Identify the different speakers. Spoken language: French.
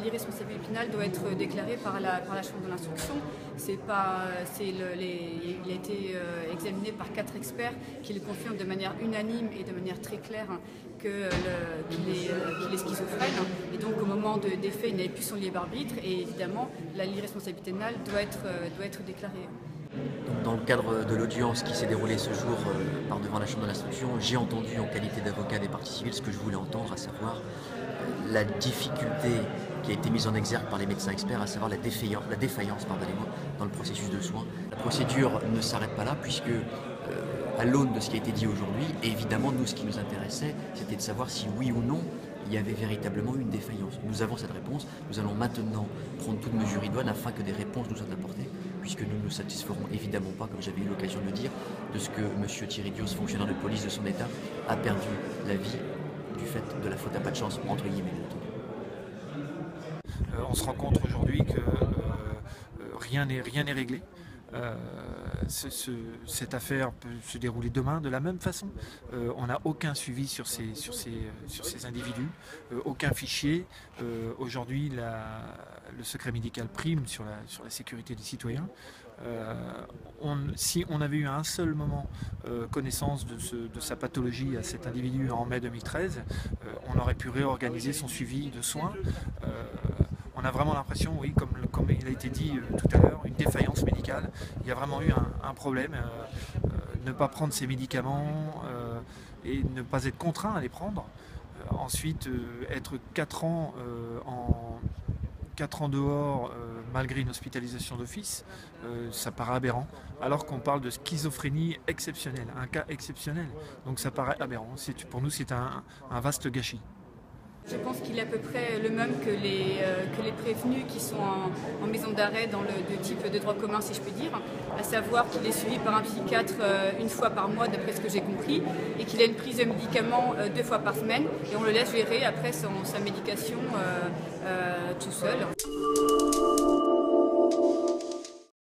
Speaker 1: l'irresponsabilité pénale doit être déclarée par la Chambre de l'instruction. Il a été examiné par 4 experts qui le confirment de manière unanime et de manière très claire qu'il est schizophrène. Et donc au moment des faits, il n'avait plus son libre arbitre et évidemment l'irresponsabilité pénale doit être déclarée.
Speaker 2: Dans le cadre de l'audience qui s'est déroulée ce jour par devant la Chambre de l'instruction, j'ai entendu en qualité d'avocat des parties civiles ce que je voulais entendre, à savoir la difficulté qui a été mise en exergue par les médecins experts, à savoir la défaillance dans le processus de soins. La procédure ne s'arrête pas là puisque, à l'aune de ce qui a été dit aujourd'hui, évidemment, nous, ce qui nous intéressait, c'était de savoir si oui ou non, il y avait véritablement une défaillance. Nous avons cette réponse, nous allons maintenant prendre toute mesure idoine afin que des réponses nous soient apportées, puisque nous ne nous satisferons évidemment pas, comme j'avais eu l'occasion de le dire, de ce que M. Thierry Dios, fonctionnaire de police de son État, a perdu la vie du fait de la faute à pas de chance, entre guillemets.
Speaker 3: On se rend compte aujourd'hui que rien n'est réglé. Cette affaire peut se dérouler demain de la même façon. On n'a aucun suivi sur ces individus, aucun fichier. Aujourd'hui, le secret médical prime sur la sécurité des citoyens. Si on avait eu à un seul moment connaissance de sa pathologie à cet individu en mai 2013, on aurait pu réorganiser son suivi de soins. On a vraiment l'impression, oui, comme il a été dit tout à l'heure, une défaillance médicale. Il y a vraiment eu un problème. Ne pas prendre ses médicaments et ne pas être contraint à les prendre. Ensuite, être 4 ans dehors malgré une hospitalisation d'office, ça paraît aberrant. Alors qu'on parle de schizophrénie exceptionnelle, un cas exceptionnel. Donc ça paraît aberrant. Pour nous, c'est un vaste gâchis.
Speaker 1: Je pense qu'il est à peu près le même que les prévenus qui sont en maison d'arrêt dans le type de droit commun, si je puis dire, à savoir qu'il est suivi par un psychiatre une fois par mois, d'après ce que j'ai compris, et qu'il a une prise de médicaments 2 fois par semaine, et on le laisse gérer après sa médication tout seul.